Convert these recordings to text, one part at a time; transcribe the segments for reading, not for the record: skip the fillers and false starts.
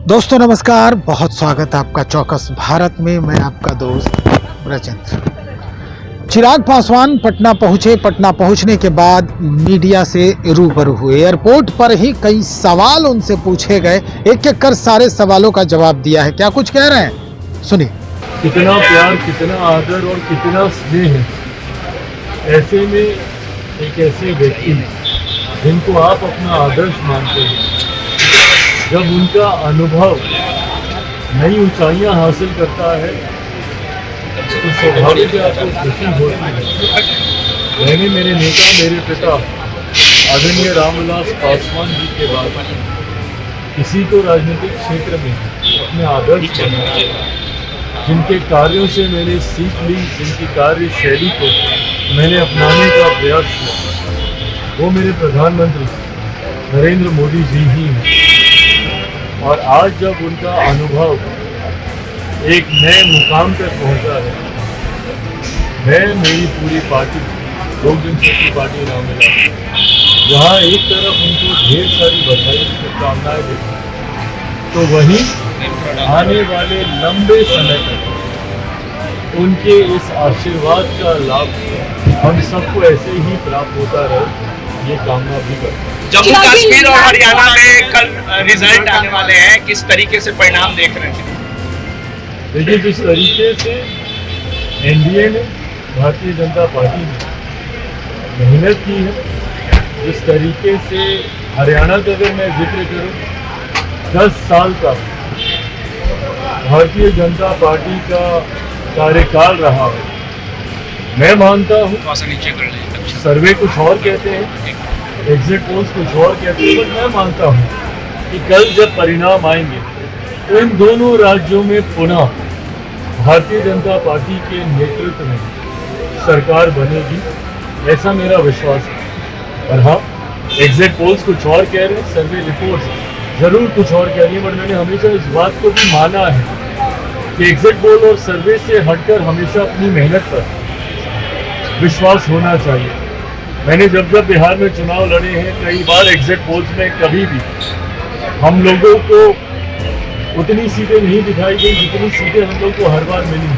दोस्तों नमस्कार, बहुत स्वागत है आपका चौकस भारत में। मैं आपका दोस्त ब्रजेंद्र। चिराग पासवान पटना पहुंचे। पटना पहुंचने के बाद मीडिया से रूबरू हुए। एयरपोर्ट पर ही कई सवाल उनसे पूछे गए। एक एक कर सारे सवालों का जवाब दिया है। क्या कुछ कह रहे हैं, सुनिए। कितना प्यार, कितना आदर और कितना स्नेह है। ऐसे में एक ऐसे व्यक्ति जिनको आप अपना आदर्श मानते हैं, जब उनका अनुभव नई ऊंचाइयां हासिल करता है तो स्वाभाविक है आपको खुशी होती है। मैंने मेरे नेता, मेरे पिता आदरणीय रामविलास पासवान जी के बाद किसी को राजनीतिक क्षेत्र में अपने आदर्श बनाया, जिनके कार्यों से मैंने सीख ली, जिनकी कार्य शैली को मैंने अपनाने का प्रयास किया, वो मेरे प्रधानमंत्री नरेंद्र मोदी जी ही हैं। और आज जब उनका अनुभव एक नए मुकाम तक पहुंचा है, मैं, मेरी पूरी पार्टी, लोक जनशक्ति पार्टी रामविलास, जहाँ एक तरफ उनको ढेर सारी बधाई शुभकामनाएं देती, तो वहीं आने वाले लंबे समय तक उनके इस आशीर्वाद का लाभ हम सबको ऐसे ही प्राप्त होता रहे, ये कामना भी करता हूं। जम्मू कश्मीर और हरियाणा में कल रिजल्ट आने वाले हैं, किस तरीके से परिणाम देख रहे हैं? देखिए, जिस तरीके से एनडीए ने, भारतीय जनता पार्टी ने मेहनत की है, जिस तरीके से हरियाणा का अगर मैं जिक्र करूं, 10 साल का भारतीय जनता पार्टी का कार्यकाल रहा है। मैं मानता हूं सर्वे कुछ और कहते हैं, एग्जिट पोल्स कुछ और कहते हैं, पर मैं मानता हूं कि कल जब परिणाम आएंगे तो इन दोनों राज्यों में पुनः भारतीय जनता पार्टी के नेतृत्व में सरकार बनेगी, ऐसा मेरा विश्वास है। और हाँ, एग्जिट पोल्स कुछ और कह रहे हैं, सर्वे रिपोर्ट्स जरूर कुछ और कह रही है, पर मैंने हमेशा इस बात को भी माना है कि एग्जिट पोल और सर्वे से हटकर हमेशा अपनी मेहनत पर विश्वास होना चाहिए। मैंने जब बिहार में चुनाव लड़े हैं, कई बार एग्जिट पोल्स में कभी भी हम लोगों को उतनी सीटें नहीं दिखाई गई जितनी सीटें हम लोग को हर बार मिली।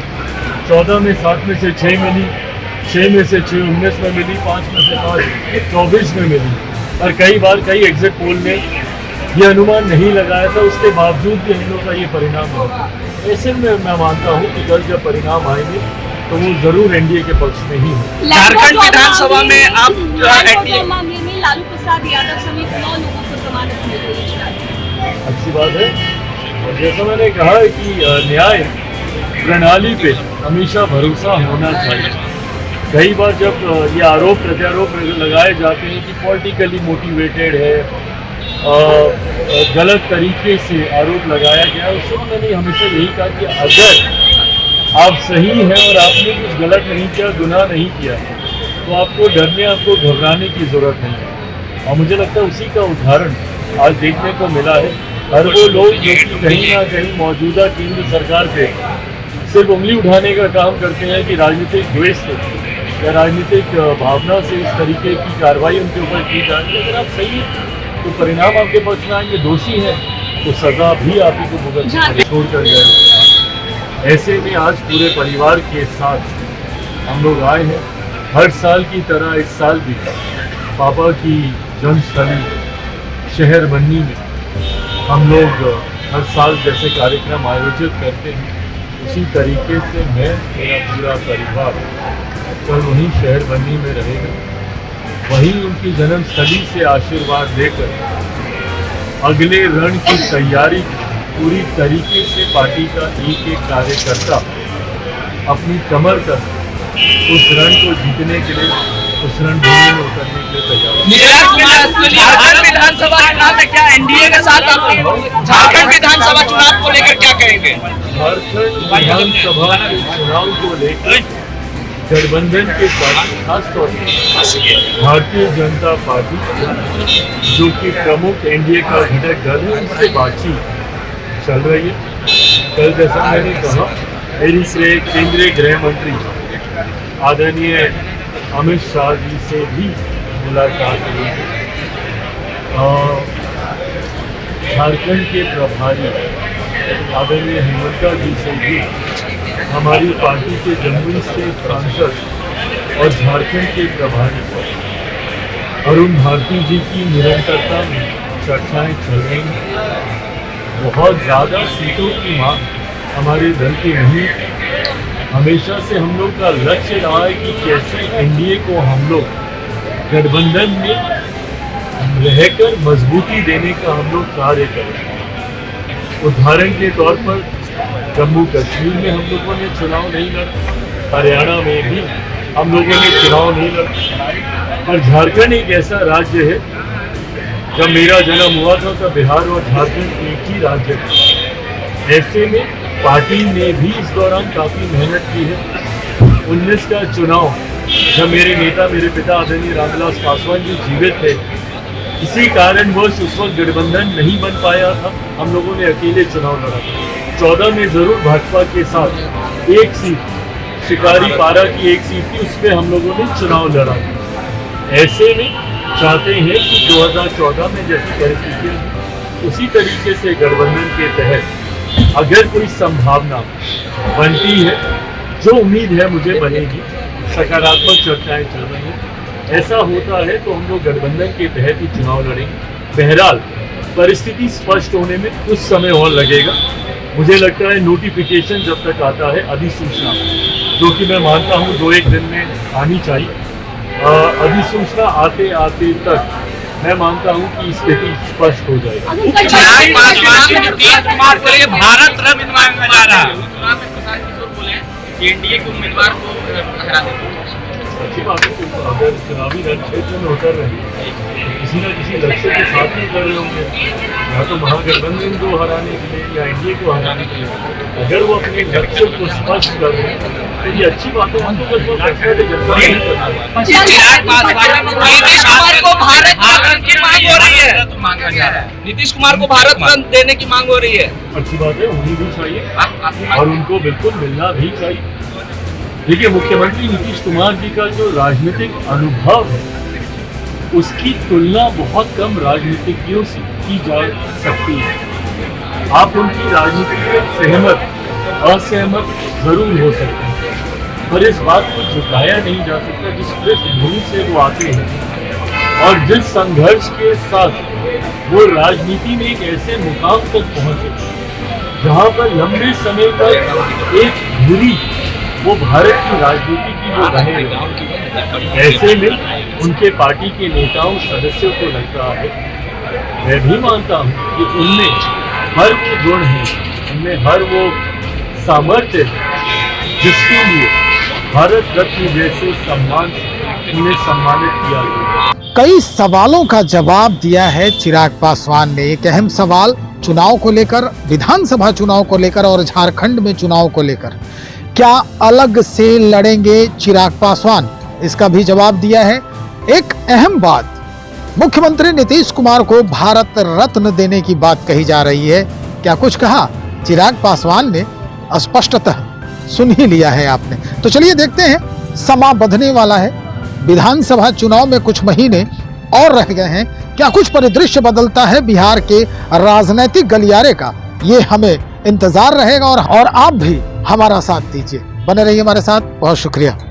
14 में 7 में से 6 मिली, 6 में से 6 19 में मिली, 5 में से 5 24 में मिली। और कई बार कई एग्जिट पोल में ये अनुमान नहीं लगाया था, उसके बावजूद भी हम लोग का ये परिणाम हुआ। ऐसे में मैं मानता हूँ कि कल जब परिणाम आएंगे तो वो जरूर एनडीए के पक्ष में ही है। झारखंड विधानसभा में आप मामले में लालू प्रसाद यादव समेत 9 लोगों को जमानत मिल गई। अच्छी बात है। और जैसा मैंने कहा है कि न्याय प्रणाली पे हमेशा भरोसा होना चाहिए। कई बार जब ये आरोप प्रत्यारोप लगाए जाते हैं कि पॉलिटिकली मोटिवेटेड है, गलत तरीके से आरोप लगाया गया, उस समय मैंने हमेशा यही कहा कि अगर आप सही हैं और आपने कुछ गलत नहीं किया, गुनाह नहीं किया, तो आपको डरने, आपको घबराने की ज़रूरत नहीं है। और मुझे लगता है उसी का उदाहरण आज देखने को मिला है। हर वो लोग जो कि कहीं ना कहीं मौजूदा केंद्र सरकार पे सिर्फ उंगली उठाने का काम करते हैं कि राजनीतिक द्वेष से या राजनीतिक भावना से इस तरीके की कार्रवाई उनके ऊपर की जाए। अगर आप सही हैं तो परिणाम आपके पक्ष में आएंगे, दोषी हैं तो सज़ा भी आप ही को भुगतना छोड़ कर जाएगी। ऐसे में आज पूरे परिवार के साथ हम लोग आए हैं। हर साल की तरह इस साल भी पापा की जन्मस्थली शहर बन्नी में हम लोग हर साल जैसे कार्यक्रम आयोजित करते हैं, उसी तरीके से मैं, मेरा पूरा परिवार कल वहीं शहर बन्नी में रहेगा। वहीं उनकी जन्मस्थली से आशीर्वाद देकर अगले रण की तैयारी पूरी तरीके से पार्टी का एक एक कार्यकर्ता अपनी कमर कर उस रण को जीतने के लिए, उस रणभूमि में उतरने के लिए तैयार। झारखंड विधानसभा चुनाव में क्या एनडीए के साथ आप झारखंड विधानसभा चुनाव को लेकर क्या कहेंगे? झारखंड विधानसभा के चुनाव को लेकर गठबंधन के साथ खासतौर पर भारतीय जनता पार्टी जो कि प्रमुख एनडीए का घटक दल है, उससे बातचीत चल रही है। कल जैसा मैंने कहा, मेरी से केंद्रीय गृह मंत्री आदरणीय अमित शाह जी से भी मुलाकात हुई है। झारखंड के प्रभारी आदरणीय हेमंता जी से भी हमारी पार्टी के जमुई से सांसद और झारखंड के प्रभारी अरुण भारती जी की निरंतरता में चर्चाएं चल रही हैं। बहुत ज़्यादा सीटों की मांग हमारे दल की नहीं, हमेशा से हम लोग का लक्ष्य रहा है कि कैसे एनडीए को हम लोग गठबंधन में रहकर मजबूती देने का हम लोग कार्य करें। उदाहरण के तौर पर जम्मू कश्मीर में हम लोगों ने चुनाव नहीं लड़ा, हरियाणा में भी हम लोगों ने चुनाव नहीं लड़ा, और झारखंड एक ऐसा राज्य है, जब मेरा जन्म हुआ था तब बिहार और झारखंड एक ही राज्य था। ऐसे में पार्टी ने भी इस दौरान काफ़ी मेहनत की है। 19 का चुनाव जब मेरे नेता मेरे पिता आदरणीय रामविलास पासवान जी जीवित थे, इसी कारणवश उस वक्त गठबंधन नहीं बन पाया था, हम लोगों ने अकेले चुनाव लड़ा था। 14 में जरूर भाजपा के साथ एक सीट शिकारी पारा की एक सीट थी, उस पर हम लोगों ने चुनाव लड़ा था। ऐसे में चाहते हैं कि 2014 में जैसी परिस्थितियाँ उसी तरीके से गठबंधन के तहत अगर कोई संभावना बनती है, जो उम्मीद है मुझे बनेगी, सकारात्मक चर्चाएं चल रही हैं, ऐसा होता है तो हम लोग गठबंधन के तहत ही चुनाव लड़ेंगे। बहरहाल परिस्थिति स्पष्ट होने में कुछ समय और लगेगा। मुझे लगता है नोटिफिकेशन जब तक आता है, अधिसूचना, जो कि मैं मानता हूँ 2-1 दिन में आनी चाहिए, अधिसूचना आते आते तक मैं मानता हूँ कि स्थिति स्पष्ट हो जाएगी। चिराग पासवान जी नीतीश कुमार के लिए भारत रत्न मांगा जा रहा है। चुनाव में प्रशांत किशोर बोले कि एनडीए के उम्मीदवार को हरा देंगे। अच्छी बात है, अगर चुनावी रण क्षेत्र में उतर रहे हैं तो किसी न किसी लक्ष्य के साथ ही उतर रहे होंगे, या तो महागठबंधन को हराने के लिए या एनडीए को हराने के लिए। अगर वो अपने लक्ष्य को स्पष्ट कर रहे हैं तो ये अच्छी बात है। हमको बस वो फैसला तो जनता नहीं करना। चिराग पासवान नीतीश कुमार को भारत रत्न की मांग हो रही है, मांगा जा रहा है। नीतीश कुमार को भारत रत्न देने की मांग हो रही है। अच्छी बात है, होनी भी चाहिए और उनको बिल्कुल मिलना भी चाहिए। देखिए, मुख्यमंत्री नीतीश कुमार जी का जो राजनीतिक अनुभव है, उसकी तुलना बहुत कम राजनीतिज्ञों से की जा सकती है। आप उनकी राजनीति से सहमत असहमत जरूर हो सकते हैं, पर इस बात को झुकाया नहीं जा सकता जिस पृष्ठभूमि से वो आते हैं और जिस संघर्ष के साथ वो राजनीति में एक ऐसे मुकाम तक पहुंचे जहां पर लंबे समय तक एक धुरी वो भारत की राजनीति की वो बने। ऐसे में उनके पार्टी के नेताओं सदस्यों को लगता है, मैं भी मानता हूँ कि उनमें हर वो गुण है, उनमें हर वो सामर्थ्य है जिसके लिए भारत रत्न जैसे सम्मान से उन्हें सम्मानित किया गया। कई सवालों का जवाब दिया है चिराग पासवान ने। एक अहम सवाल चुनाव को लेकर, विधानसभा चुनाव को लेकर और झारखंड में चुनाव को लेकर, क्या अलग से लड़ेंगे चिराग पासवान, इसका भी जवाब दिया है। एक अहम बात, मुख्यमंत्री नीतीश कुमार को भारत रत्न देने की बात कही जा रही है। क्या कुछ कहा चिराग पासवान ने? स्पष्टतः सुन ही लिया है आपने। तो चलिए देखते हैं, समा बंधने वाला है, विधानसभा चुनाव में कुछ महीने और रह गए हैं। क्या कुछ परिदृश्य बदलता है बिहार के राजनीतिक गलियारे का, ये हमें इंतजार रहेगा और आप भी हमारा साथ दीजिए। बने रहिए हमारे साथ। बहुत शुक्रिया।